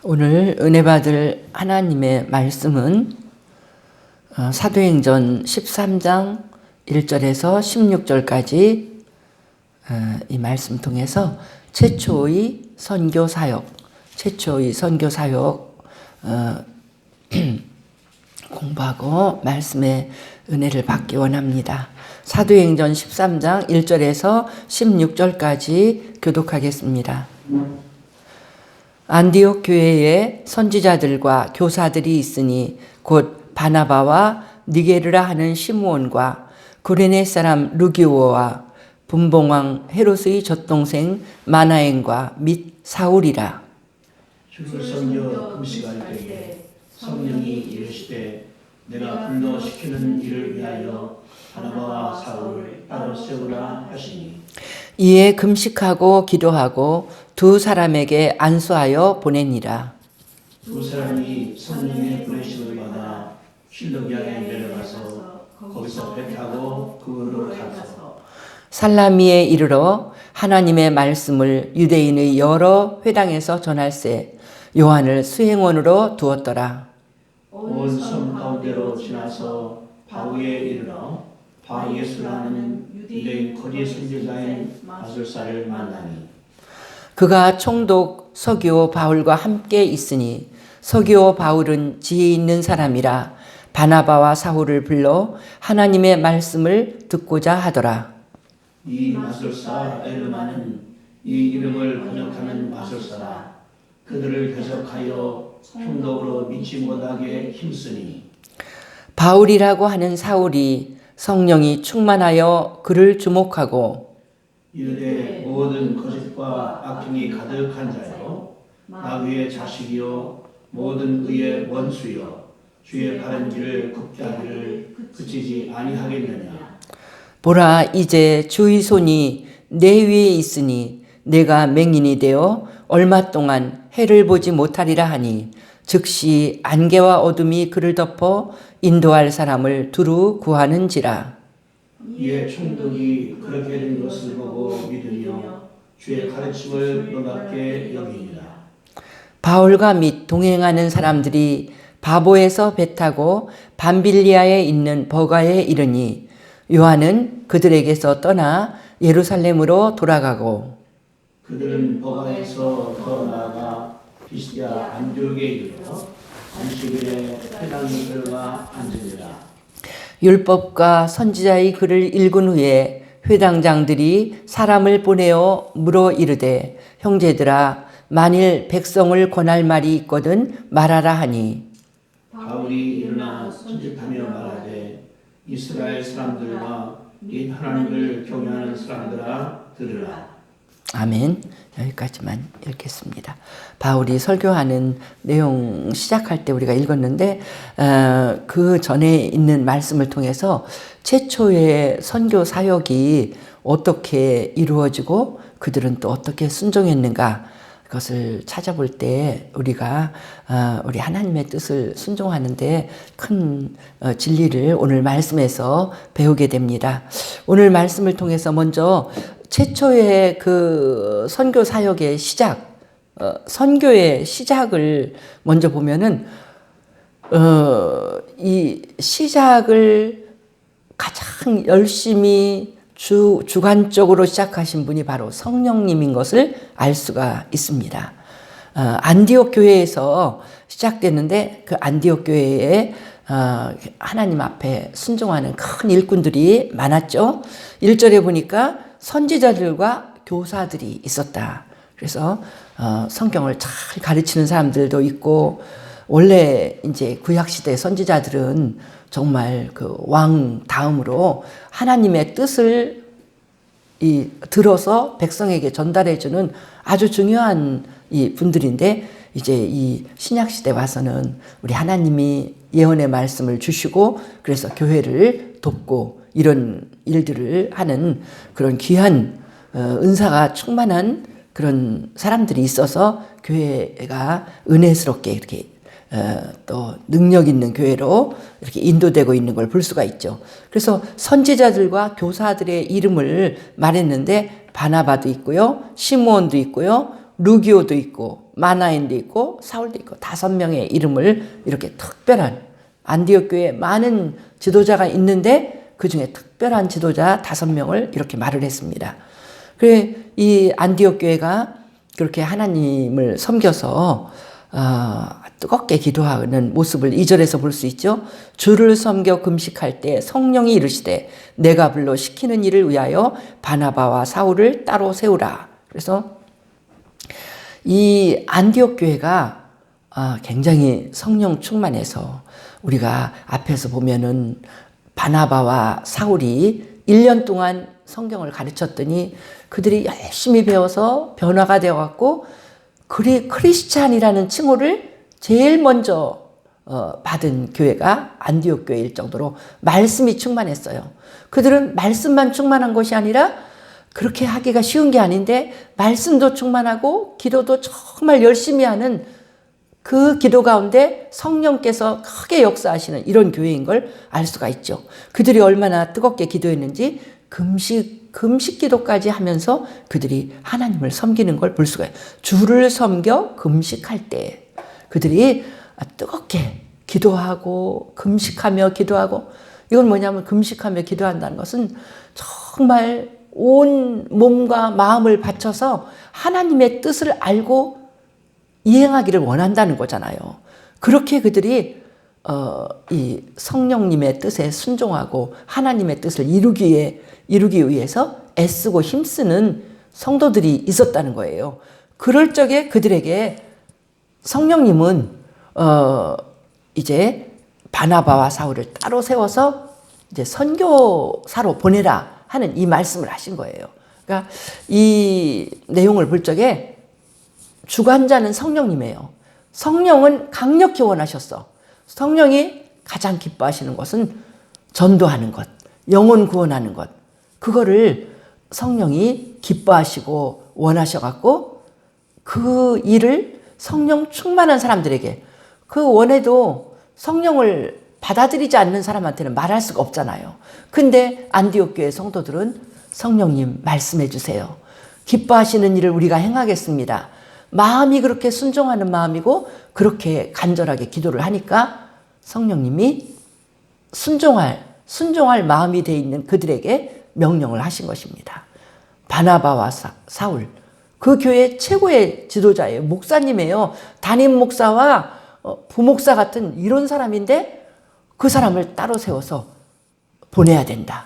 오늘 은혜 받을 하나님의 말씀은 사도행전 13장 1절에서 16절까지 이 말씀 통해서 최초의 선교 사역 공부하고 말씀의 은혜를 받기 원합니다. 사도행전 13장 1절에서 16절까지 교독하겠습니다. 안디옥 교회에 선지자들과 교사들이 있으니 곧 바나바와 니게르라 하는 시므온과 구레네 사람 루기오와 분봉왕 헤롯의 젖동생 마나엔과 및 사울이라. 주를 섬겨 금식할 때에 성령이 이르시되 내가 불러 시키는 일을 위하여 바나바와 사울을 따로 세우라 하시니 이에 금식하고 기도하고 두 사람에게 안수하여 보내니라. 두 사람이 성령의 보내심을 받아 실로기아에 내려가서 거기서 배 타고 그으로 가서 살라미에 이르러 하나님의 말씀을 유대인의 여러 회당에서 전할세 요한을 수행원으로 두었더라. 온 섬 가운데로 지나서 바우에 이르러 바예수라는 유대인 거리 선지자인 마술사를 만나니 그가 총독 서기오 바울과 함께 있으니 서기오 바울은 지혜 있는 사람이라 바나바와 사울을 불러 하나님의 말씀을 듣고자 하더라. 이 마술사 에르마는 이 이름을 번역하는 마술사라. 그들을 배석하여 총독으로 믿지 못하게 힘쓰니 바울이라고 하는 사울이 성령이 충만하여 그를 주목하고 이르되 모든 거짓과 악행이 가득한 자요 마귀의 자식이요 모든 의의 원수요 주의 바른 길을 굽게 하기를 그치지 아니하겠느냐. 보라 이제 주의 손이 내 위에 있으니 내가 맹인이 되어 얼마 동안 해를 보지 못하리라 하니 즉시 안개와 어둠이 그를 덮어 인도할 사람을 두루 구하는지라. 이에 총독이 그렇게 된 것을 보고 믿으며 주의 가르침을 놀랍게 여기니라. 바울과 및 동행하는 사람들이 바보에서 배 타고 밤빌리아에 있는 버가에 이르니 요한은 그들에게서 떠나 예루살렘으로 돌아가고 그들은 버가에서 더 나아가 비스디아 안디옥에 이르러 안식일에 회당에 들어가 앉으니라. 율법과 선지자의 글을 읽은 후에 회당장들이 사람을 보내어 물어 이르되 형제들아 만일 백성을 권할 말이 있거든 말하라 하니 바울이 일어나 선짓하며 말하되 이스라엘 사람들과 이 하나님을 경외하는 사람들아 들으라. 아멘. 여기까지만 읽겠습니다. 바울이 설교하는 내용 시작할 때 우리가 읽었는데 그 전에 있는 말씀을 통해서 최초의 선교 사역이 어떻게 이루어지고 그들은 또 어떻게 순종했는가 그것을 찾아볼 때 우리가 우리 하나님의 뜻을 순종하는데 큰 진리를 오늘 말씀에서 배우게 됩니다. 오늘 말씀을 통해서 먼저 최초의 그 선교 사역의 시작, 선교의 시작을 먼저 보면은 이 시작을 가장 열심히 주관적으로 시작하신 분이 바로 성령님인 것을 알 수가 있습니다. 안디옥 교회에서 시작됐는데 그 안디옥 교회에 하나님 앞에 순종하는 큰 일꾼들이 많았죠. 1절에 보니까 선지자들과 교사들이 있었다. 그래서 성경을 잘 가르치는 사람들도 있고 원래 이제 구약시대 선지자들은 정말 그 왕 다음으로 하나님의 뜻을 들어서 백성에게 전달해주는 아주 중요한 이 분들인데 이제 이 신약시대 와서는 우리 하나님이 예언의 말씀을 주시고 그래서 교회를 돕고 이런 일들을 하는 그런 귀한 은사가 충만한 그런 사람들이 있어서 교회가 은혜스럽게 이렇게 또 능력 있는 교회로 이렇게 인도되고 있는 걸 볼 수가 있죠. 그래서 선지자들과 교사들의 이름을 말했는데 바나바도 있고요, 시므온도 있고요, 루기오도 있고 마나엔도 있고 사울도 있고 5명의 이름을 이렇게 특별한 안디옥 교회에 많은 지도자가 있는데 그 중에 특별한 지도자 5명을 이렇게 말을 했습니다. 그래 이 안디옥 교회가 그렇게 하나님을 섬겨서 뜨겁게 기도하는 모습을 2절에서 볼 수 있죠. 주를 섬겨 금식할 때 성령이 이르시되 내가 불러 시키는 일을 위하여 바나바와 사울을 따로 세우라. 그래서 이 안디옥 교회가 굉장히 성령 충만해서 우리가 앞에서 보면은 바나바와 사울이 1년 동안 성경을 가르쳤더니 그들이 열심히 배워서 변화가 되어갖고 크리스찬이라는 칭호를 제일 먼저 받은 교회가 안디옥 교회일 정도로 말씀이 충만했어요. 그들은 말씀만 충만한 것이 아니라 그렇게 하기가 쉬운 게 아닌데 말씀도 충만하고 기도도 정말 열심히 하는 그 기도 가운데 성령께서 크게 역사하시는 이런 교회인 걸 알 수가 있죠. 그들이 얼마나 뜨겁게 기도했는지 금식 기도까지 하면서 그들이 하나님을 섬기는 걸 볼 수가 있어요. 주를 섬겨 금식할 때 그들이 뜨겁게 기도하고 금식하며 기도하고, 이건 뭐냐면 금식하며 기도한다는 것은 정말 온 몸과 마음을 바쳐서 하나님의 뜻을 알고 이행하기를 원한다는 거잖아요. 그렇게 그들이 이 성령님의 뜻에 순종하고 하나님의 뜻을 이루기 위해서 애쓰고 힘쓰는 성도들이 있었다는 거예요. 그럴 적에 그들에게 성령님은 이제 바나바와 사울을 따로 세워서 이제 선교사로 보내라 하는 이 말씀을 하신 거예요. 그러니까 이 내용을 볼 적에 주관자는 성령님이에요. 성령은 강력히 원하셨어. 성령이 가장 기뻐하시는 것은 전도하는 것, 영혼 구원하는 것. 그거를 성령이 기뻐하시고 원하셔갖고 그 일을 성령 충만한 사람들에게, 그 원해도 성령을 받아들이지 않는 사람한테는 말할 수가 없잖아요. 근데 안디옥 교회 성도들은 성령님 말씀해 주세요. 기뻐하시는 일을 우리가 행하겠습니다. 마음이 그렇게 순종하는 마음이고 그렇게 간절하게 기도를 하니까 성령님이 순종할 마음이 돼 있는 그들에게 명령을 하신 것입니다. 바나바와 사울, 그 교회 최고의 지도자예요. 목사님이에요. 담임 목사와 부목사 같은 이런 사람인데 그 사람을 따로 세워서 보내야 된다.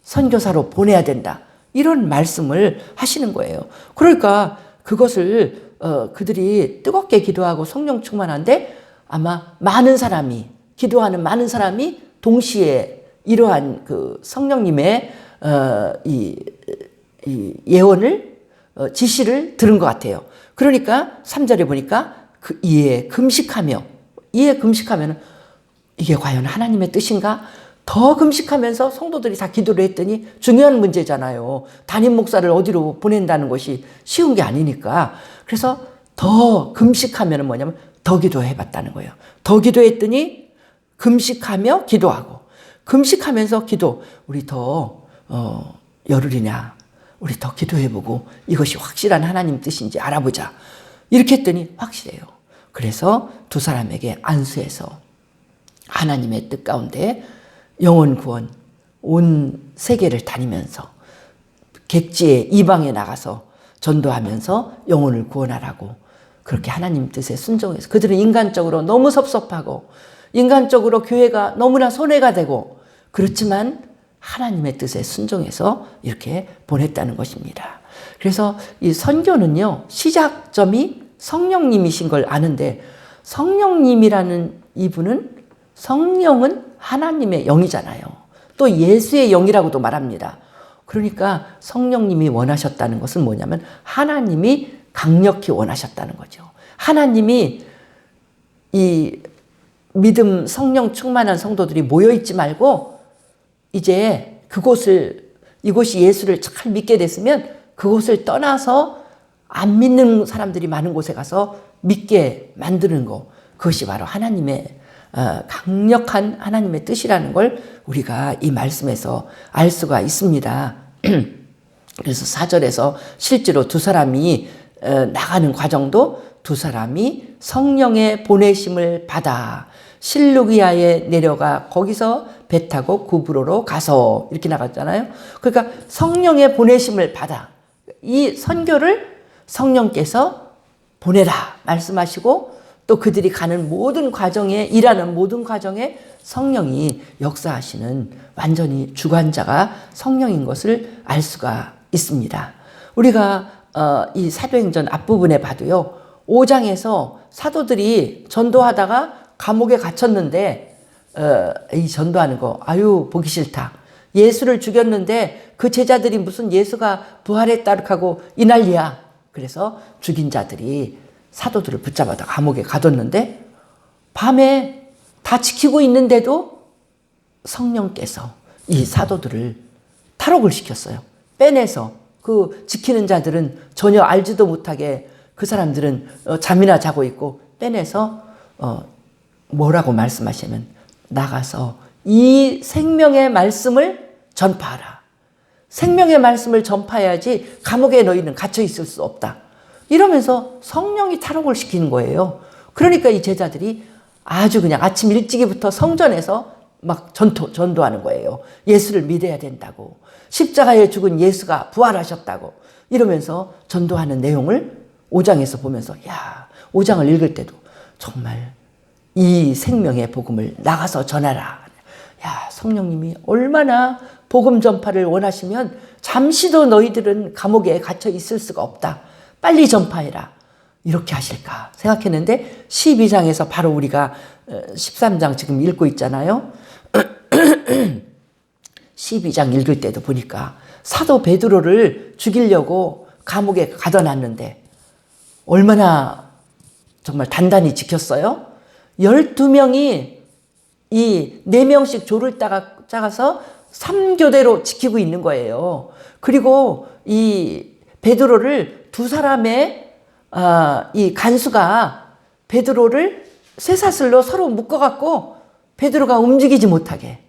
선교사로 보내야 된다. 이런 말씀을 하시는 거예요. 그러니까 그것을 그들이 뜨겁게 기도하고 성령 충만한데 아마 기도하는 많은 사람이 동시에 이러한 그 성령님의 이 예언을 지시를 들은 것 같아요. 그러니까 3절에 보니까 이에 금식하면은 이게 과연 하나님의 뜻인가? 더 금식하면서 성도들이 다 기도를 했더니 중요한 문제잖아요. 담임 목사를 어디로 보낸다는 것이 쉬운 게 아니니까. 그래서 더 금식하면은 뭐냐면 더 기도해봤다는 거예요. 더 기도했더니 금식하며 기도하고, 금식하면서 기도, 우리 더 열흘이냐, 우리 더 기도해보고 이것이 확실한 하나님 뜻인지 알아보자. 이렇게 했더니 확실해요. 그래서 두 사람에게 안수해서 하나님의 뜻 가운데 영혼 구원, 온 세계를 다니면서 객지에 이방에 나가서 전도하면서 영혼을 구원하라고 그렇게 하나님 뜻에 순종해서, 그들은 인간적으로 너무 섭섭하고 인간적으로 교회가 너무나 손해가 되고 그렇지만 하나님의 뜻에 순종해서 이렇게 보냈다는 것입니다. 그래서 이 선교는요, 시작점이 성령님이신 걸 아는데, 성령님이라는 이분은, 성령은 하나님의 영이잖아요. 또 예수의 영이라고도 말합니다. 그러니까 성령님이 원하셨다는 것은 뭐냐면 하나님이 강력히 원하셨다는 거죠. 하나님이 이 믿음 성령 충만한 성도들이 모여있지 말고 이제 이곳이 예수를 잘 믿게 됐으면 그곳을 떠나서 안 믿는 사람들이 많은 곳에 가서 믿게 만드는 거, 그것이 바로 하나님의 강력한 하나님의 뜻이라는 걸 우리가 이 말씀에서 알 수가 있습니다. 그래서 4절에서 실제로 두 사람이 나가는 과정도 두 사람이 성령의 보내심을 받아 실루기아에 내려가 거기서 배 타고 구브로로 가서 이렇게 나갔잖아요. 그러니까 성령의 보내심을 받아 이 선교를 성령께서 보내라 말씀하시고 또 그들이 가는 모든 과정에 일하는 모든 과정에 성령이 역사하시는 완전히 주관자가 성령인 것을 알 수가 있습니다. 우리가 이 사도행전 앞부분에 봐도요. 5장에서 사도들이 전도하다가 감옥에 갇혔는데 이 전도하는 거 아유 보기 싫다. 예수를 죽였는데 그 제자들이 무슨 예수가 부활했다 하고 이 난리야. 그래서 죽인 자들이 사도들을 붙잡아다 감옥에 가뒀는데 밤에 다 지키고 있는데도 성령께서 이 사도들을 탈옥을 시켰어요. 빼내서 그 지키는 자들은 전혀 알지도 못하게 그 사람들은 잠이나 자고 있고 빼내서 뭐라고 말씀하시면 나가서 이 생명의 말씀을 전파하라. 생명의 말씀을 전파해야지 감옥에 너희는 갇혀 있을 수 없다. 이러면서 성령이 탈옥을 시키는 거예요. 그러니까 이 제자들이 아주 그냥 아침 일찍이부터 성전에서 막 전도하는 거예요. 예수를 믿어야 된다고. 십자가에 죽은 예수가 부활하셨다고. 이러면서 전도하는 내용을 5장에서 보면서 5장을 읽을 때도 정말 이 생명의 복음을 나가서 전하라. 성령님이 얼마나 복음 전파를 원하시면 잠시도 너희들은 감옥에 갇혀 있을 수가 없다. 빨리 전파해라. 이렇게 하실까 생각했는데 12장에서 바로 우리가 13장 지금 읽고 있잖아요. 12장 읽을 때도 보니까 사도 베드로를 죽이려고 감옥에 가둬놨는데 얼마나 정말 단단히 지켰어요. 12명이 이 4명씩 조를 짜가서 3교대로 지키고 있는 거예요. 그리고 이 베드로를 두 사람의 이 간수가 베드로를 쇠사슬로 서로 묶어갖고 베드로가 움직이지 못하게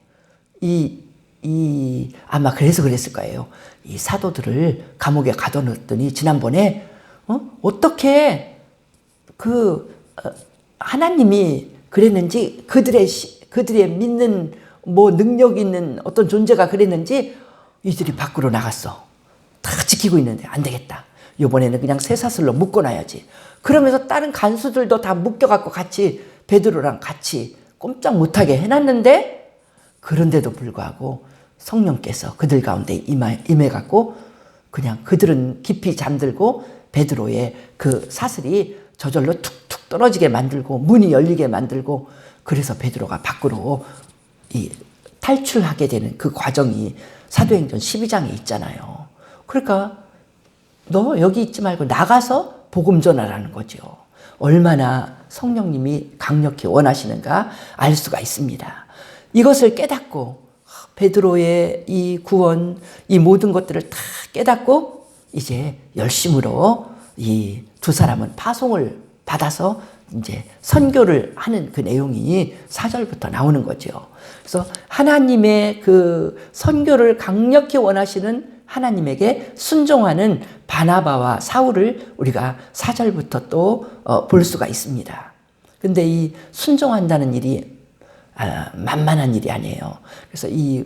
아마 그래서 그랬을 거예요. 이 사도들을 감옥에 가둬놓더니 지난번에 어떻게 하나님이 그랬는지 그들의 믿는 뭐 능력 있는 어떤 존재가 그랬는지 이들이 밖으로 나갔어. 다 지키고 있는데 안 되겠다. 이번에는 그냥 쇠사슬로 묶어놔야지. 그러면서 다른 간수들도 다 묶여갖고 같이 베드로랑 같이 꼼짝 못하게 해놨는데 그런데도 불구하고 성령께서 그들 가운데 임해갖고 그냥 그들은 깊이 잠들고 베드로의 그 사슬이 저절로 툭툭 떨어지게 만들고 문이 열리게 만들고 그래서 베드로가 밖으로 탈출하게 되는 그 과정이 사도행전 12장에 있잖아요. 그러니까 너 여기 있지 말고 나가서 복음 전하라는 거죠. 얼마나 성령님이 강력히 원하시는가 알 수가 있습니다. 이것을 깨닫고 베드로의 이 구원, 이 모든 것들을 다 깨닫고 이제 열심으로 이 두 사람은 파송을 받아서 이제 선교를 하는 그 내용이 4절부터 나오는 거죠. 그래서 하나님의 그 선교를 강력히 원하시는 하나님에게 순종하는 바나바와 사울을 우리가 4절부터 또 볼 수가 있습니다. 근데 이 순종한다는 일이 만만한 일이 아니에요. 그래서 이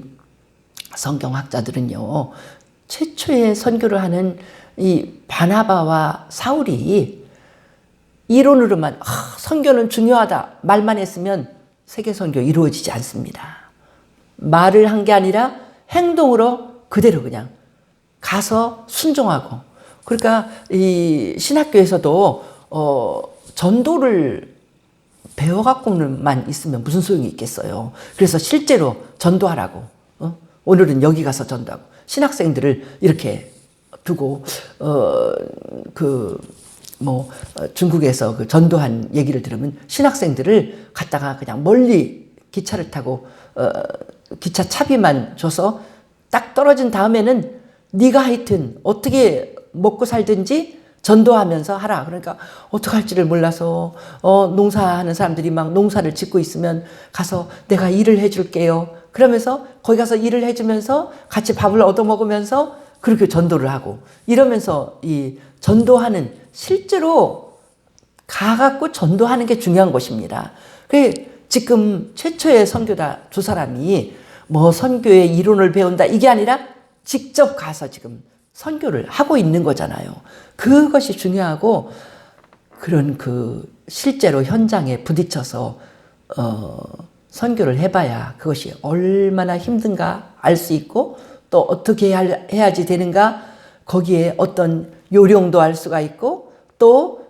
성경학자들은요, 최초의 선교를 하는 이 바나바와 사울이 이론으로만 선교는 중요하다 말만 했으면 세계 선교 이루어지지 않습니다. 말을 한 게 아니라 행동으로 그대로 그냥 가서 순종하고, 그러니까 이 신학교에서도 전도를 배워갖고만 있으면 무슨 소용이 있겠어요. 그래서 실제로 전도하라고, 오늘은 여기 가서 전도하고, 신학생들을 이렇게 두고 중국에서 그 전도한 얘기를 들으면 신학생들을 갖다가 그냥 멀리 기차를 타고 기차 차비만 줘서 딱 떨어진 다음에는 네가 하여튼 어떻게 먹고 살든지 전도하면서 하라. 그러니까 어떡할지를 몰라서 농사하는 사람들이 막 농사를 짓고 있으면 가서 내가 일을 해줄게요. 그러면서 거기 가서 일을 해주면서 같이 밥을 얻어먹으면서 그렇게 전도를 하고 이러면서 이 전도하는 실제로 가갖고 전도하는 게 중요한 것입니다. 지금 최초의 선교다 두 사람이 뭐 선교의 이론을 배운다 이게 아니라 직접 가서 지금 선교를 하고 있는 거잖아요. 그것이 중요하고 그런 실제로 현장에 부딪혀서 선교를 해봐야 그것이 얼마나 힘든가 알 수 있고 또 어떻게 해야지 되는가 거기에 어떤 요령도 알 수가 있고 또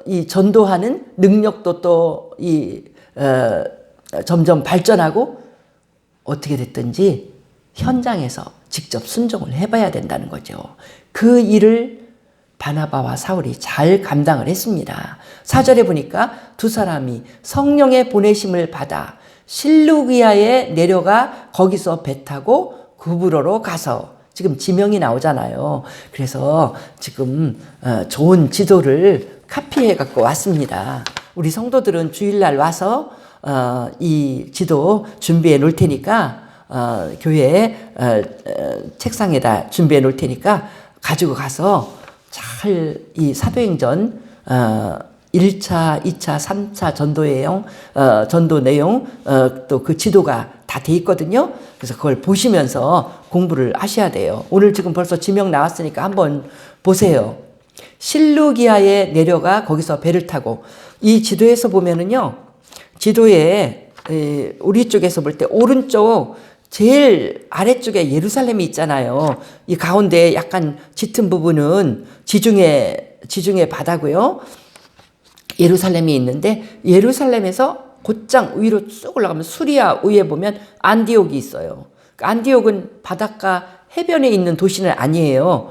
이 전도하는 능력도 또 점점 발전하고 어떻게 됐든지 현장에서 직접 순종을 해봐야 된다는 거죠. 그 일을 바나바와 사울이 잘 감당을 했습니다. 4절에 보니까 두 사람이 성령의 보내심을 받아 실루기아에 내려가 거기서 배 타고 구브로로 가서 지금 지명이 나오잖아요. 그래서 지금 좋은 지도를 카피해 갖고 왔습니다. 우리 성도들은 주일날 와서 이 지도 준비해 놓을 테니까 교회 책상에다 준비해 놓을 테니까 가지고 가서 잘 이 사도행전 1차, 2차, 3차 전도 내용 또 그 지도가 다 돼 있거든요. 그래서 그걸 보시면서 공부를 하셔야 돼요. 오늘 지금 벌써 지명 나왔으니까 한번 보세요. 실루기아에 내려가 거기서 배를 타고 이 지도에서 보면은요. 지도에 우리 쪽에서 볼 때 오른쪽 제일 아래쪽에 예루살렘이 있잖아요. 이 가운데 약간 짙은 부분은 지중해 바다고요. 예루살렘이 있는데 예루살렘에서 곧장 위로 쭉 올라가면 수리아 위에 보면 안디옥이 있어요. 안디옥은 바닷가 해변에 있는 도시는 아니에요.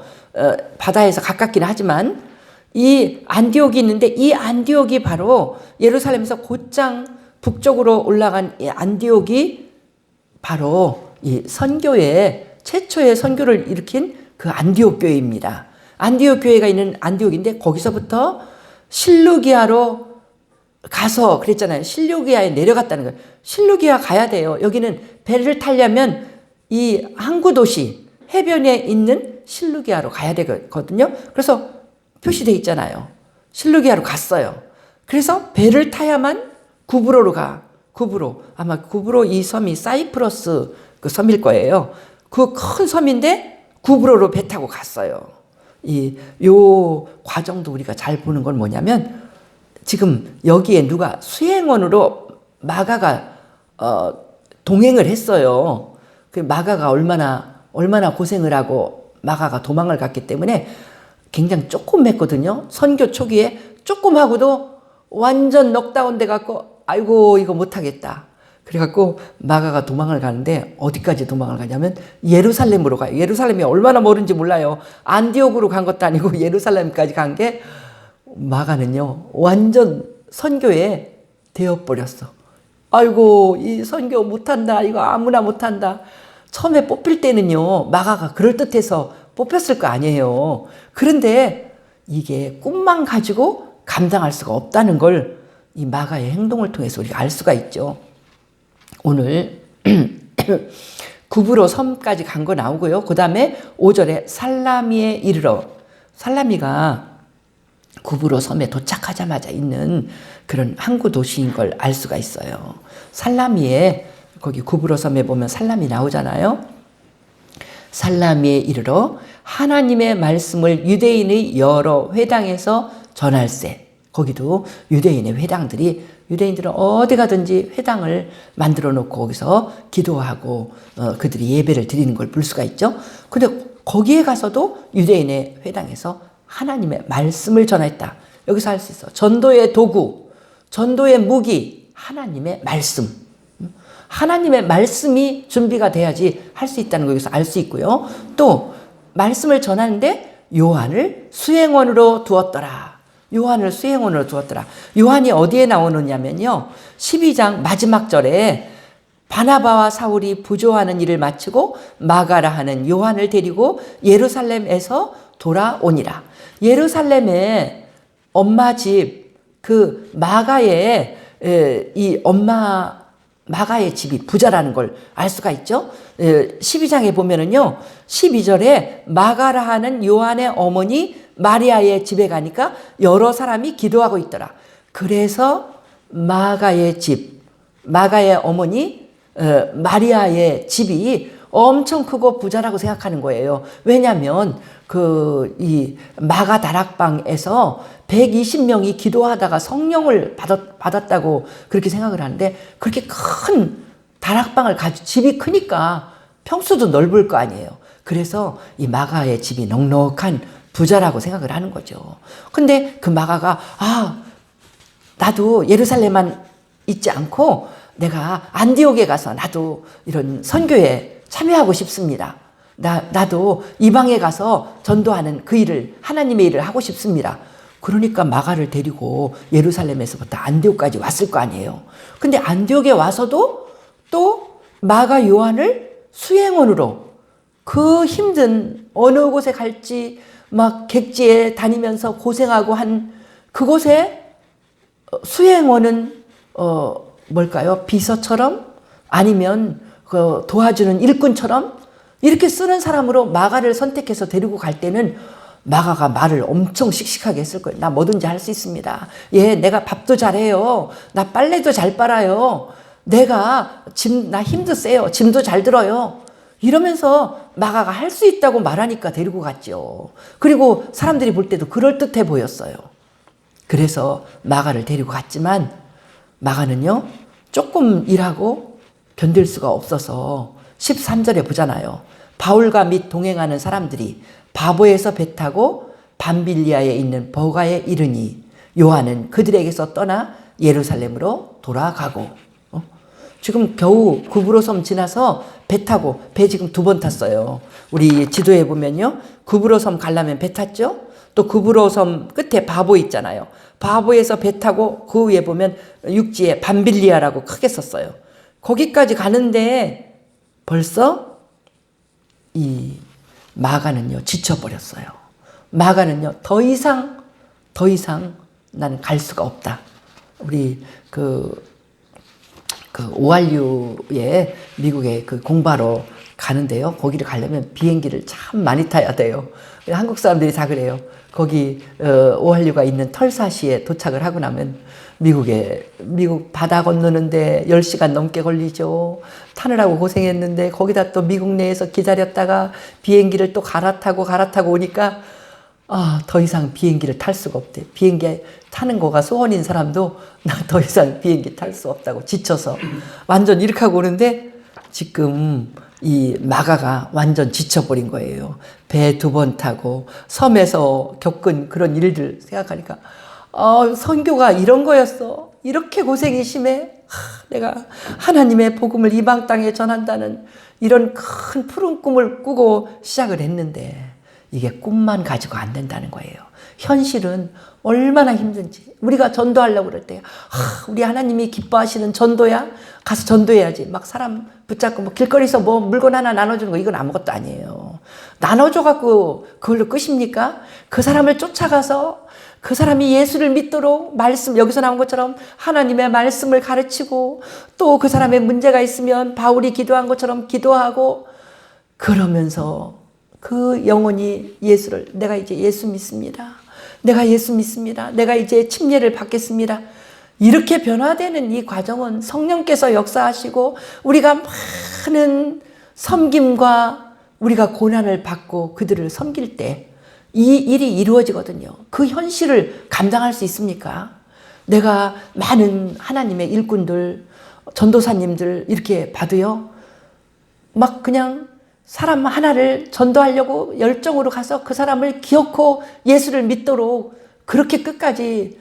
바다에서 가깝긴 하지만 이 안디옥이 있는데 이 안디옥이 바로 예루살렘에서 곧장 북쪽으로 올라간 이 안디옥이 바로 이 선교의 최초의 선교를 일으킨 그 안디옥 교회입니다. 안디옥 교회가 있는 안디옥인데 거기서부터 실루기아로 가서 그랬잖아요. 실루기아에 내려갔다는 거예요. 실루기아 가야 돼요. 여기는 배를 타려면 이 항구 도시 해변에 있는 실루기아로 가야 되거든요. 그래서 표시되어 있잖아요. 실루기아로 갔어요. 그래서 배를 타야만 구브로로 가. 구브로. 아마 구브로 이 섬이 사이프러스 그 섬일 거예요. 그 큰 섬인데 구브로로 배 타고 갔어요. 요 과정도 우리가 잘 보는 건 뭐냐면 지금 여기에 누가 수행원으로 마가가 동행을 했어요. 그 마가가 얼마나 고생을 하고 마가가 도망을 갔기 때문에 굉장히 조그맸거든요. 선교 초기에 조그마고도 완전 넉다운 돼 갖고 아이고 이거 못하겠다. 그래갖고 마가가 도망을 가는데 어디까지 도망을 가냐면 예루살렘으로 가요. 예루살렘이 얼마나 멀은지 몰라요. 안디옥으로 간 것도 아니고 예루살렘까지 간 게 마가는요 완전 선교에 되어버렸어. 아이고 이 선교 못한다. 이거 아무나 못한다. 처음에 뽑힐 때는요 마가가 그럴듯해서 뽑혔을 거 아니에요. 그런데 이게 꿈만 가지고 감당할 수가 없다는 걸 이 마가의 행동을 통해서 우리가 알 수가 있죠. 오늘 구브로 섬까지 간 거 나오고요. 그 다음에 5절에 살라미에 이르러 살라미가 구브로 섬에 도착하자마자 있는 그런 항구 도시인 걸 알 수가 있어요. 살라미에 거기 구브로 섬에 보면 살라미 나오잖아요. 살라미에 이르러 하나님의 말씀을 유대인의 여러 회당에서 전할세. 거기도 유대인의 유대인들은 어디 가든지 회당을 만들어 놓고 거기서 기도하고 그들이 예배를 드리는 걸 볼 수가 있죠. 근데 거기에 가서도 유대인의 회당에서 하나님의 말씀을 전했다. 여기서 할 수 있어. 전도의 도구, 전도의 무기, 하나님의 말씀. 하나님의 말씀이 준비가 돼야지 할 수 있다는 거 여기서 알 수 있고요. 또 말씀을 전하는데 요한을 수행원으로 두었더라. 요한을 수행원으로 두었더라. 요한이 어디에 나오느냐면요. 12장 마지막 절에 바나바와 사울이 부조하는 일을 마치고 마가라 하는 요한을 데리고 예루살렘에서 돌아오니라. 예루살렘에 엄마 집 그 마가의 이 엄마 마가의 집이 부자라는 걸 알 수가 있죠. 12장에 보면은요, 12절에 마가라 하는 요한의 어머니 마리아의 집에 가니까 여러 사람이 기도하고 있더라. 그래서 마가의 집, 마가의 어머니 마리아의 집이 엄청 크고 부자라고 생각하는 거예요. 왜냐하면 이 마가 다락방에서 120명이 기도하다가 성령을 받았다고 그렇게 생각을 하는데, 그렇게 큰 다락방을 집이 크니까 평수도 넓을 거 아니에요. 그래서 이 마가의 집이 넉넉한 부자라고 생각을 하는 거죠. 근데 그 마가가 나도 예루살렘만 있지 않고 내가 안디옥에 가서 나도 이런 선교에 참여하고 싶습니다. 나도 이방에 가서 전도하는 그 일을, 하나님의 일을 하고 싶습니다. 그러니까 마가를 데리고 예루살렘에서부터 안디옥까지 왔을 거 아니에요. 근데 안디옥에 와서도 또 마가 요한을 수행원으로, 그 힘든 어느 곳에 갈지 막 객지에 다니면서 고생하고 한 그곳에 수행원은 뭘까요? 비서처럼, 아니면 그 도와주는 일꾼처럼 이렇게 쓰는 사람으로 마가를 선택해서 데리고 갈 때는 마가가 말을 엄청 씩씩하게 했을 거예요. 나 뭐든지 할 수 있습니다. 예, 내가 밥도 잘해요. 나 빨래도 잘 빨아요. 나 힘도 세요. 짐도 잘 들어요. 이러면서 마가가 할 수 있다고 말하니까 데리고 갔죠. 그리고 사람들이 볼 때도 그럴듯해 보였어요. 그래서 마가를 데리고 갔지만 마가는요, 조금 일하고 견딜 수가 없어서 13절에 보잖아요. 바울과 및 동행하는 사람들이 바보에서 배 타고 밤빌리아에 있는 버가에 이르니 요한은 그들에게서 떠나 예루살렘으로 돌아가고. 지금 겨우 구브로섬 지나서 배 타고, 배 지금 2번 탔어요. 우리 지도에 보면요, 구브로섬 가려면 배 탔죠. 또 구브로섬 끝에 바보 있잖아요. 바보에서 배 타고 그 위에 보면 육지에 밤빌리아라고 크게 썼어요. 거기까지 가는데 벌써 이 마가는요, 지쳐버렸어요. 마가는요, 더 이상 나는 갈 수가 없다. 우리 ORU에 미국에 공부하러 가는데요. 거기를 가려면 비행기를 참 많이 타야 돼요. 한국 사람들이 다 그래요. 거기 ORU가 있는 털사시에 도착을 하고 나면 미국 바다 건너는데 10시간 넘게 걸리죠. 타느라고 고생했는데 거기다 또 미국 내에서 기다렸다가 비행기를 또 갈아타고 오니까 더 이상 비행기를 탈 수가 없대. 비행기 타는 거가 소원인 사람도 나 더 이상 비행기 탈 수 없다고 지쳐서 완전 이렇게 하고 오는데, 지금 이 마가가 완전 지쳐버린 거예요. 배 2번 타고 섬에서 겪은 그런 일들 생각하니까 선교가 이런 거였어. 이렇게 고생이 심해. 내가 하나님의 복음을 이방 땅에 전한다는 이런 큰 푸른 꿈을 꾸고 시작을 했는데 이게 꿈만 가지고 안 된다는 거예요. 현실은 얼마나 힘든지. 우리가 전도하려고 그럴 때 우리 하나님이 기뻐하시는 전도야? 가서 전도해야지. 막 사람 붙잡고 길거리에서 물건 하나 나눠주는 거, 이건 아무것도 아니에요. 나눠줘갖고 그걸로 끝입니까? 그 사람을 쫓아가서 그 사람이 예수를 믿도록 여기서 나온 것처럼 하나님의 말씀을 가르치고, 또 그 사람의 문제가 있으면 바울이 기도한 것처럼 기도하고, 그러면서 그 영혼이 내가 이제 예수 믿습니다. 내가 예수 믿습니다. 내가 이제 침례를 받겠습니다. 이렇게 변화되는 이 과정은 성령께서 역사하시고 우리가 많은 섬김과 우리가 고난을 받고 그들을 섬길 때 이 일이 이루어지거든요. 그 현실을 감당할 수 있습니까? 내가 많은 하나님의 일꾼들, 전도사님들 이렇게 봐도요, 막 그냥 사람 하나를 전도하려고 열정으로 가서 그 사람을 기어코 예수를 믿도록 그렇게 끝까지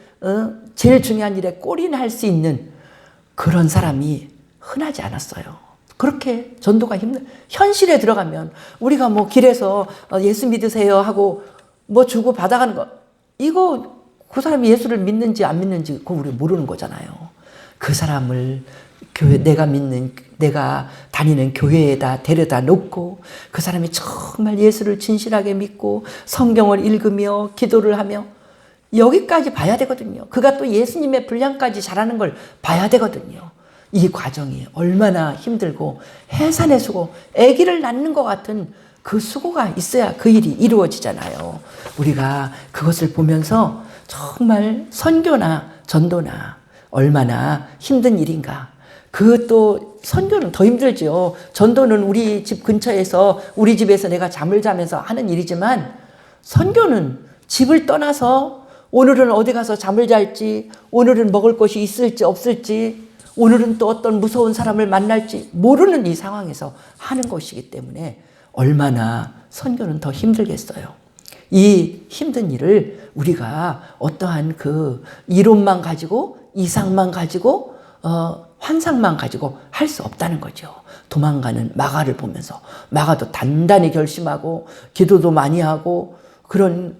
제일 중요한 일에 골인할 수 있는 그런 사람이 흔하지 않았어요. 그렇게 전도가 힘든, 현실에 들어가면 우리가 길에서 예수 믿으세요 하고 주고 받아가는 거, 이거 그 사람이 예수를 믿는지 안 믿는지 그거 우리 모르는 거잖아요. 그 사람을 내가 다니는 교회에다 데려다 놓고 그 사람이 정말 예수를 진실하게 믿고 성경을 읽으며 기도를 하며 여기까지 봐야 되거든요. 그가 또 예수님의 분량까지 잘하는 걸 봐야 되거든요. 이 과정이 얼마나 힘들고 해산의 수고, 아기를 낳는 것 같은 그 수고가 있어야 그 일이 이루어지잖아요. 우리가 그것을 보면서 정말 선교나 전도나 얼마나 힘든 일인가. 그 또 선교는 더 힘들죠. 전도는 우리 집 근처에서 우리 집에서 내가 잠을 자면서 하는 일이지만 선교는 집을 떠나서 오늘은 어디 가서 잠을 잘지, 오늘은 먹을 것이 있을지 없을지, 오늘은 또 어떤 무서운 사람을 만날지 모르는 이 상황에서 하는 것이기 때문에 얼마나 선교는 더 힘들겠어요. 이 힘든 일을 우리가 어떠한 그 이론만 가지고 이상만 가지고 환상만 가지고 할 수 없다는 거죠. 도망가는 마가를 보면서 마가도 단단히 결심하고 기도도 많이 하고 그런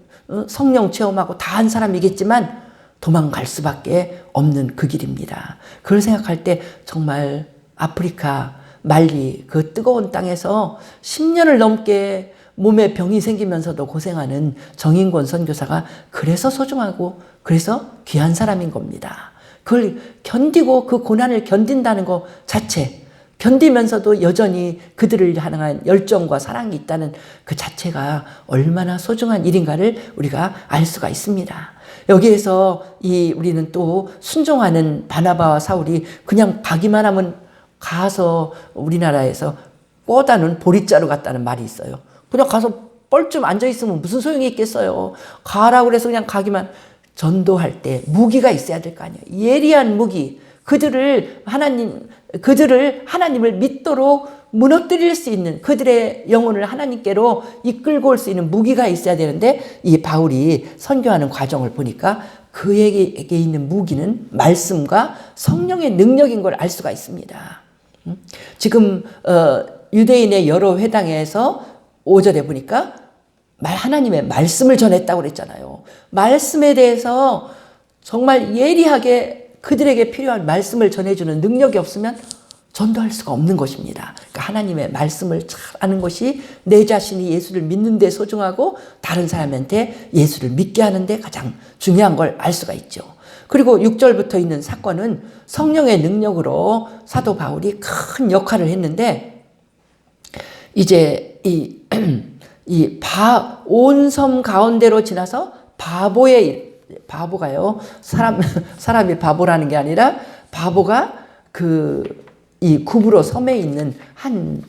성령 체험하고 다 한 사람이겠지만 도망갈 수밖에 없는 그 길입니다. 그걸 생각할 때 정말 아프리카 말리 그 뜨거운 땅에서 10년을 넘게 몸에 병이 생기면서도 고생하는 정인권 선교사가 그래서 소중하고 그래서 귀한 사람인 겁니다. 그걸 견디고 그 고난을 견딘다는 것 자체, 견디면서도 여전히 그들을 향한 열정과 사랑이 있다는 그 자체가 얼마나 소중한 일인가를 우리가 알 수가 있습니다. 여기에서 우리는 또 순종하는 바나바와 사울이 그냥 가기만 하면 가서 우리나라에서 꽂아놓은 보리자루 같다는 말이 있어요. 그냥 가서 뻘쭘 앉아있으면 무슨 소용이 있겠어요. 가라고 그래서 그냥 가기만. 전도할 때 무기가 있어야 될 거 아니에요. 예리한 무기. 그들을 하나님을 믿도록 무너뜨릴 수 있는, 그들의 영혼을 하나님께로 이끌고 올 수 있는 무기가 있어야 되는데 이 바울이 선교하는 과정을 보니까 그에게 있는 무기는 말씀과 성령의 능력인 걸 알 수가 있습니다. 지금 유대인의 여러 회당에서 5절에 보니까 하나님의 말씀을 전했다고 그랬잖아요. 말씀에 대해서 정말 예리하게 그들에게 필요한 말씀을 전해주는 능력이 없으면 전도할 수가 없는 것입니다. 그러니까 하나님의 말씀을 잘 아는 것이 내 자신이 예수를 믿는 데 소중하고 다른 사람한테 예수를 믿게 하는 데 가장 중요한 걸 알 수가 있죠. 그리고 6절부터 있는 사건은 성령의 능력으로 사도 바울이 큰 역할을 했는데 이제 온 섬 가운데로 지나서 바보가요. 사람이 바보라는 게 아니라 바보가 이 구브로 섬에 있는 한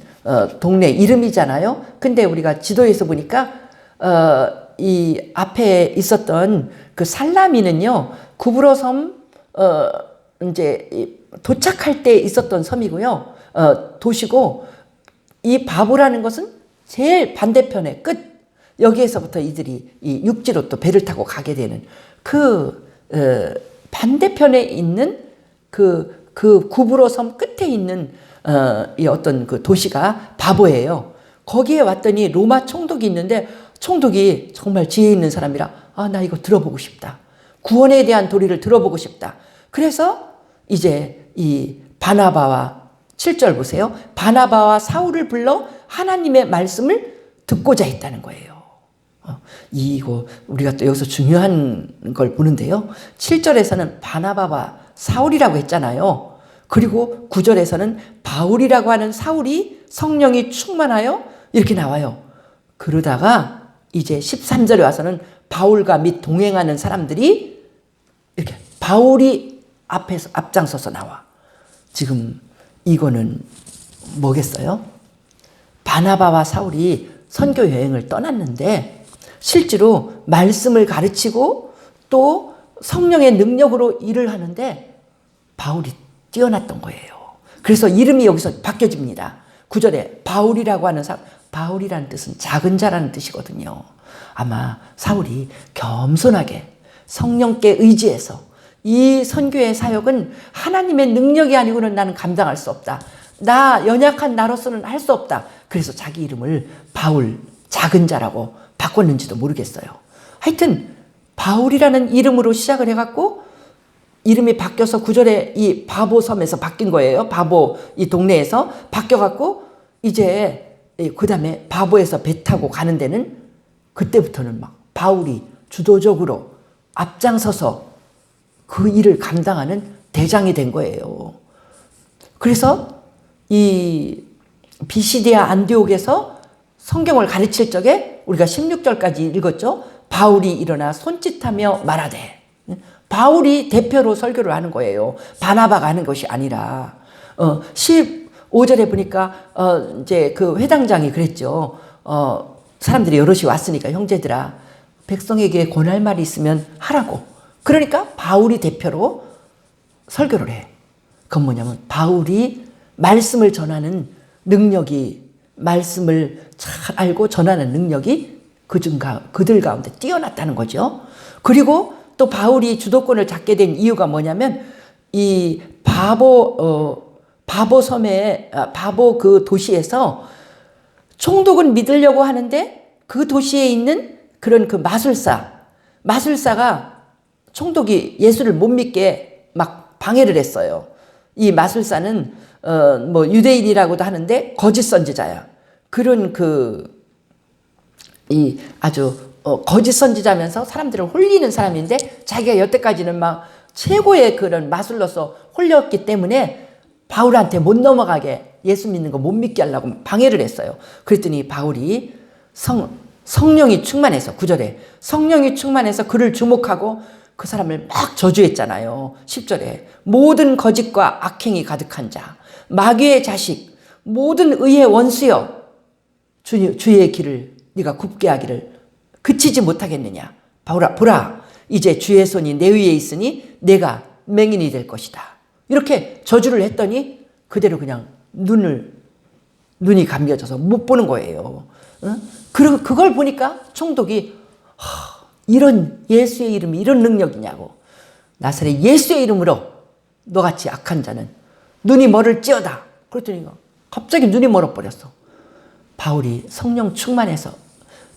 동네 이름이잖아요. 근데 우리가 지도에서 보니까 이 앞에 있었던 그 살라미는요, 구브로 섬 이제 도착할 때 있었던 섬이고요, 도시고 이 바보라는 것은 제일 반대편의 끝, 여기에서부터 이들이 이 육지로 또 배를 타고 가게 되는 그 반대편에 있는 그 구브로 섬 끝에 있는 이 어떤 그 도시가 바보예요. 거기에 왔더니 로마 총독이 있는데 총독이 정말 지혜 있는 사람이라 나 이거 들어보고 싶다. 구원에 대한 도리를 들어보고 싶다. 그래서 이제 이 바나바와 7절 보세요. 바나바와 사울을 불러 하나님의 말씀을 듣고자 했다는 거예요. 이거 우리가 또 여기서 중요한 걸 보는데요. 7절에서는 바나바와 사울이라고 했잖아요. 그리고 9절에서는 바울이라고 하는 사울이 성령이 충만하여 이렇게 나와요. 그러다가 이제 13절에 와서는 바울과 및 동행하는 사람들이 이렇게 바울이 앞장서서 나와. 지금 이거는 뭐겠어요? 바나바와 사울이 선교 여행을 떠났는데 실제로 말씀을 가르치고 또 성령의 능력으로 일을 하는데 바울이 뛰어났던 거예요. 그래서 이름이 여기서 바뀌어집니다. 9절에 바울이라고 하는 바울이라는 뜻은 작은 자라는 뜻이거든요. 아마 사울이 겸손하게 성령께 의지해서 이 선교의 사역은 하나님의 능력이 아니고는 나는 감당할 수 없다. 나 연약한 나로서는 할 수 없다. 그래서 자기 이름을 바울, 작은 자라고 바꿨는지도 모르겠어요. 하여튼 바울이라는 이름으로 시작을 해갖고 이름이 바뀌어서 9절에 이 바보 섬에서 바뀐 거예요. 바보 이 동네에서 바뀌어갖고 이제 그 다음에 바보에서 배 타고 가는 데는 그때부터는 막 바울이 주도적으로 앞장서서 그 일을 감당하는 대장이 된 거예요. 그래서 이 비시디아 안디옥에서 성경을 가르칠 적에 우리가 16절까지 읽었죠. 바울이 일어나 손짓하며 말하되. 바울이 대표로 설교를 하는 거예요. 바나바가 하는 것이 아니라. 15절에 보니까 이제 그 회당장이 그랬죠. 사람들이 여럿이 왔으니까 형제들아 백성에게 권할 말이 있으면 하라고. 그러니까 바울이 대표로 설교를 해. 그건 뭐냐면 바울이 말씀을 전하는 능력이, 말씀을 잘 알고 전하는 능력이 그들 가운데 뛰어났다는 거죠. 그리고 또 바울이 주도권을 잡게 된 이유가 뭐냐면 이 바보 섬에, 바보 그 도시에서 총독은 믿으려고 하는데 그 도시에 있는 그런 그 마술사가 총독이 예수를 못 믿게 막 방해를 했어요. 이 마술사는 뭐 유대인이라고도 하는데 거짓 선지자야. 그런 이 아주 거짓 선지자면서 사람들을 홀리는 사람인데 자기가 여태까지는 막 최고의 그런 마술로서 홀렸기 때문에 바울한테 못 넘어가게 예수 믿는 거 못 믿게 하려고 방해를 했어요. 그랬더니 바울이 성령이 충만해서 9절에 성령이 충만해서 그를 주목하고 그 사람을 막 저주했잖아요. 10절에 모든 거짓과 악행이 가득한 자, 마귀의 자식, 모든 의의 원수여 주의 길을 네가 굽게 하기를 그치지 못하겠느냐. 바울아 보라 이제 주의 손이 내 위에 있으니 내가 맹인이 될 것이다. 이렇게 저주를 했더니 그대로 그냥 눈이 감겨져서 못 보는 거예요. 그리고 그걸 보니까 총독이 이런 예수의 이름이 이런 능력이냐고. 나사렛 예수의 이름으로 너같이 악한 자는 눈이 멀을지어다. 그랬더니 갑자기 눈이 멀어버렸어. 바울이 성령 충만해서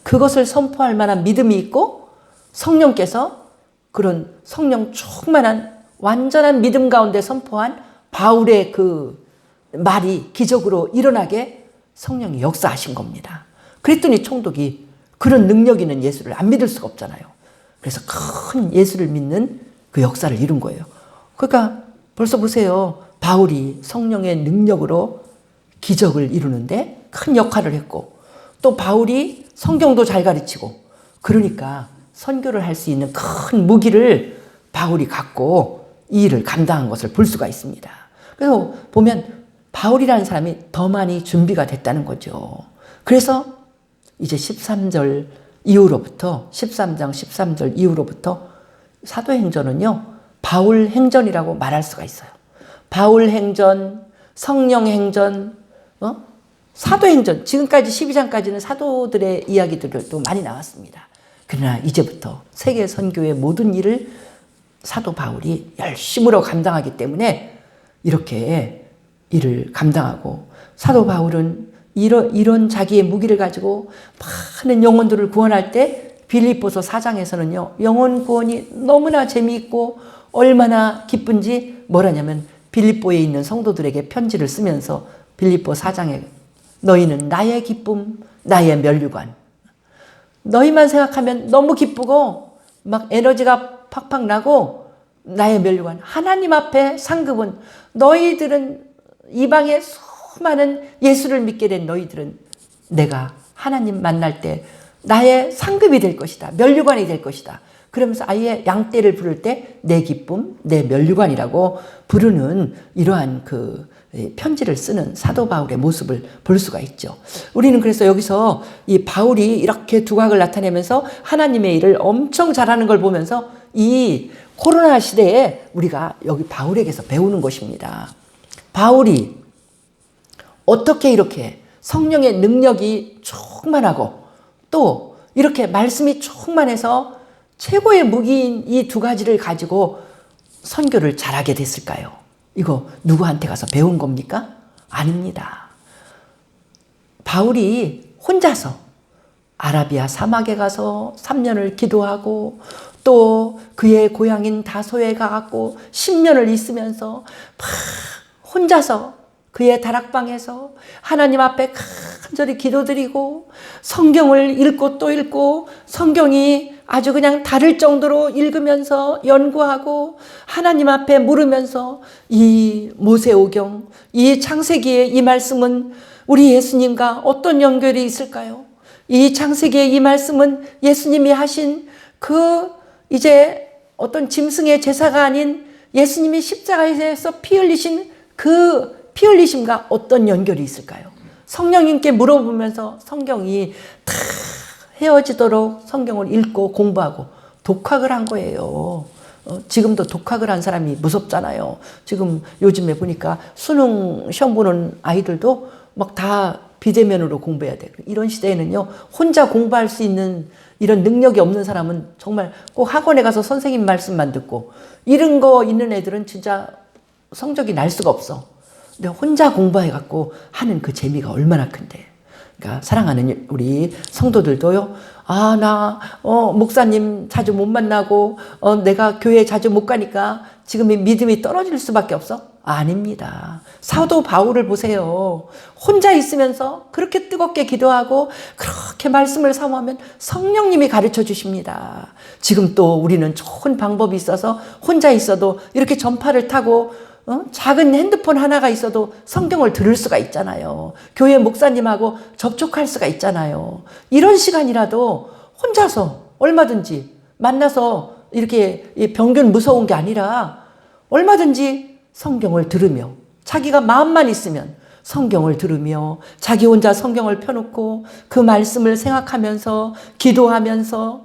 그것을 선포할 만한 믿음이 있고 성령께서 그런 성령 충만한 완전한 믿음 가운데 선포한 바울의 그 말이 기적으로 일어나게 성령이 역사하신 겁니다. 그랬더니 총독이 그런 능력 있는 예수를 안 믿을 수가 없잖아요. 그래서 큰 예수를 믿는 그 역사를 이룬 거예요. 그러니까 벌써 보세요. 바울이 성령의 능력으로 기적을 이루는데 큰 역할을 했고 또 바울이 성경도 잘 가르치고 그러니까 선교를 할 수 있는 큰 무기를 바울이 갖고 이 일을 감당한 것을 볼 수가 있습니다. 그래서 보면 바울이라는 사람이 더 많이 준비가 됐다는 거죠. 그래서 이제 13절 이후로부터 13장 13절 이후로부터 사도행전은요 바울 행전이라고 말할 수가 있어요. 바울 행전, 성령 행전, 사도행전, 지금까지 12장까지는 사도들의 이야기들도 많이 나왔습니다. 그러나 이제부터 세계 선교의 모든 일을 사도 바울이 열심으로 감당하기 때문에 이렇게 일을 감당하고 사도 바울은 이런 자기의 무기를 가지고 많은 영혼들을 구원할 때 빌립보서 4장에서는요 영혼 구원이 너무나 재미있고 얼마나 기쁜지 뭐라냐면 빌립보에 있는 성도들에게 편지를 쓰면서 빌립보 4장에 너희는 나의 기쁨, 나의 면류관. 너희만 생각하면 너무 기쁘고 막 에너지가 팍팍 나고 나의 면류관. 하나님 앞에 상급은 너희들은 이방의 수많은 예수를 믿게 된 너희들은 내가 하나님 만날 때 나의 상급이 될 것이다. 면류관이 될 것이다. 그러면서 아예 양떼를 부를 때 내 기쁨, 내 면류관이라고 부르는 이러한 그 편지를 쓰는 사도 바울의 모습을 볼 수가 있죠. 우리는 그래서 여기서 이 바울이 이렇게 두각을 나타내면서 하나님의 일을 엄청 잘하는 걸 보면서 이 코로나 시대에 우리가 여기 바울에게서 배우는 것입니다. 바울이 어떻게 이렇게 성령의 능력이 충만하고 또 이렇게 말씀이 충만해서 최고의 무기인 이 두 가지를 가지고 선교를 잘하게 됐을까요? 이거 누구한테 가서 배운 겁니까? 아닙니다. 바울이 혼자서 아라비아 사막에 가서 3년을 기도하고 또 그의 고향인 다소에 가고 10년을 있으면서 혼자서 그의 다락방에서 하나님 앞에 간절히 기도드리고 성경을 읽고 또 읽고 성경이 아주 그냥 다를 정도로 읽으면서 연구하고 하나님 앞에 물으면서 이 모세오경, 이 창세기의 이 말씀은 우리 예수님과 어떤 연결이 있을까요? 이 창세기의 이 말씀은 예수님이 하신 그 이제 어떤 짐승의 제사가 아닌 예수님이 십자가에서 피 흘리신 그 피 흘리심과 어떤 연결이 있을까요? 성령님께 물어보면서 성경이 다 헤어지도록 성경을 읽고 공부하고 독학을 한 거예요. 지금도 독학을 한 사람이 무섭잖아요. 지금 요즘에 보니까 수능 시험 보는 아이들도 막 다 비대면으로 공부해야 돼요. 이런 시대에는요, 혼자 공부할 수 있는 이런 능력이 없는 사람은 정말 꼭 학원에 가서 선생님 말씀만 듣고 이런 거 있는 애들은 진짜 성적이 날 수가 없어. 근데 혼자 공부해갖고 하는 그 재미가 얼마나 큰데. 그러니까 사랑하는 우리 성도들도요. 목사님 자주 못 만나고 내가 교회 자주 못 가니까 지금 믿음이 떨어질 수밖에 없어? 아닙니다. 사도 바울을 보세요. 혼자 있으면서 그렇게 뜨겁게 기도하고 그렇게 말씀을 사모하면 성령님이 가르쳐 주십니다. 지금 또 우리는 좋은 방법이 있어서 혼자 있어도 이렇게 전파를 타고 작은 핸드폰 하나가 있어도 성경을 들을 수가 있잖아요. 교회 목사님하고 접촉할 수가 있잖아요. 이런 시간이라도 혼자서 얼마든지 만나서 이렇게 병균 무서운 게 아니라 얼마든지 성경을 들으며 자기가 마음만 있으면 성경을 들으며 자기 혼자 성경을 펴놓고 그 말씀을 생각하면서 기도하면서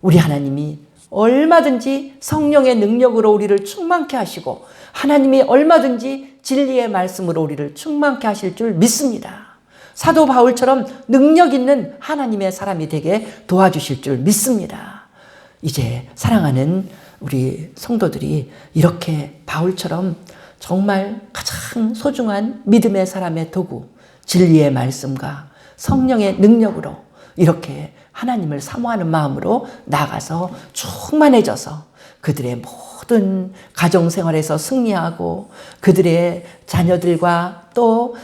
우리 하나님이 얼마든지 성령의 능력으로 우리를 충만케 하시고 하나님이 얼마든지 진리의 말씀으로 우리를 충만케 하실 줄 믿습니다. 사도 바울처럼 능력 있는 하나님의 사람이 되게 도와주실 줄 믿습니다. 이제 사랑하는 우리 성도들이 이렇게 바울처럼 정말 가장 소중한 믿음의 사람의 도구, 진리의 말씀과 성령의 능력으로 이렇게 하나님을 사모하는 마음으로 나가서 충만해져서 그들의 모든 가정생활에서 승리하고 그들의 자녀들과 또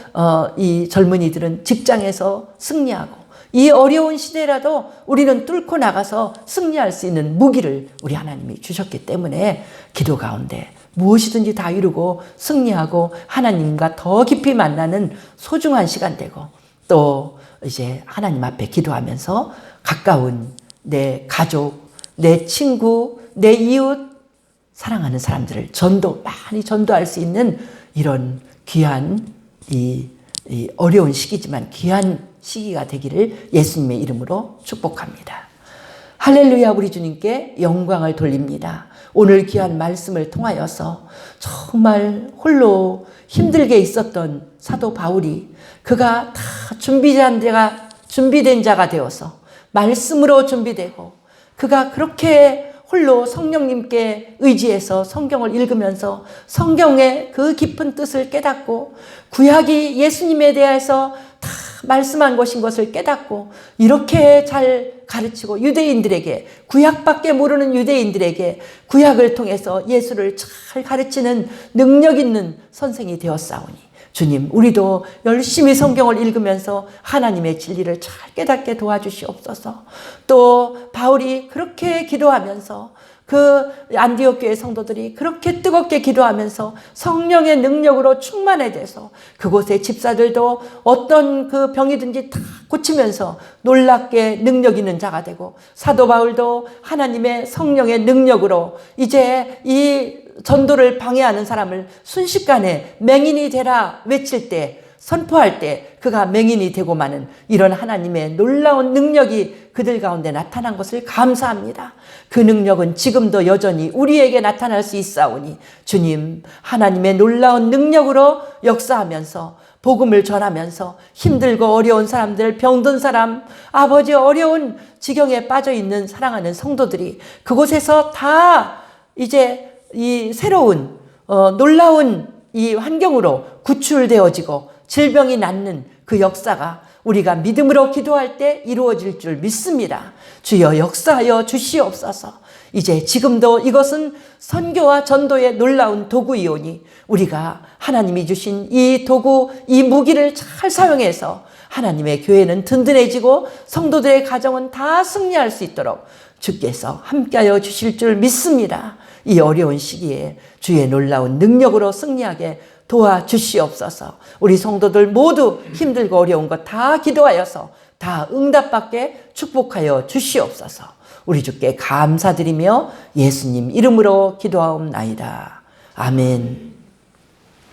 이 젊은이들은 직장에서 승리하고 이 어려운 시대라도 우리는 뚫고 나가서 승리할 수 있는 무기를 우리 하나님이 주셨기 때문에 기도 가운데 무엇이든지 다 이루고 승리하고 하나님과 더 깊이 만나는 소중한 시간 되고 또 이제 하나님 앞에 기도하면서 가까운 내 가족, 내 친구, 내 이웃, 사랑하는 사람들을 많이 전도할 수 있는 이런 귀한 이 어려운 시기지만 귀한 시기가 되기를 예수님의 이름으로 축복합니다. 할렐루야. 우리 주님께 영광을 돌립니다. 오늘 귀한 말씀을 통하여서 정말 홀로 힘들게 있었던 사도 바울이 그가 다 준비된 자가 되어서 말씀으로 준비되고 그가 그렇게 홀로 성령님께 의지해서 성경을 읽으면서 성경의 그 깊은 뜻을 깨닫고 구약이 예수님에 대해서 다 말씀한 것인 것을 깨닫고 이렇게 잘 가르치고 유대인들에게 구약밖에 모르는 유대인들에게 구약을 통해서 예수를 잘 가르치는 능력 있는 선생이 되었사오니 주님, 우리도 열심히 성경을 읽으면서 하나님의 진리를 잘 깨닫게 도와주시옵소서. 또 바울이 그렇게 기도하면서 그 안디옥 교회 성도들이 그렇게 뜨겁게 기도하면서 성령의 능력으로 충만해져서 그곳의 집사들도 어떤 그 병이든지 다 고치면서 놀랍게 능력 있는 자가 되고 사도 바울도 하나님의 성령의 능력으로 이제 이 전도를 방해하는 사람을 순식간에 맹인이 되라 외칠 때 선포할 때 그가 맹인이 되고 마는 이런 하나님의 놀라운 능력이 그들 가운데 나타난 것을 감사합니다. 그 능력은 지금도 여전히 우리에게 나타날 수 있사오니 주님 하나님의 놀라운 능력으로 역사하면서 복음을 전하면서 힘들고 어려운 사람들, 병든 사람, 아버지 어려운 지경에 빠져있는 사랑하는 성도들이 그곳에서 다 이제 이 새로운 놀라운 이 환경으로 구출되어지고 질병이 낫는 그 역사가 우리가 믿음으로 기도할 때 이루어질 줄 믿습니다. 주여 역사하여 주시옵소서. 이제 지금도 이것은 선교와 전도의 놀라운 도구이오니 우리가 하나님이 주신 이 도구, 이 무기를 잘 사용해서 하나님의 교회는 든든해지고 성도들의 가정은 다 승리할 수 있도록 주께서 함께하여 주실 줄 믿습니다. 이 어려운 시기에 주의 놀라운 능력으로 승리하게 도와주시옵소서. 우리 성도들 모두 힘들고 어려운 것 다 기도하여서 다 응답받게 축복하여 주시옵소서. 우리 주께 감사드리며 예수님 이름으로 기도하옵나이다. 아멘.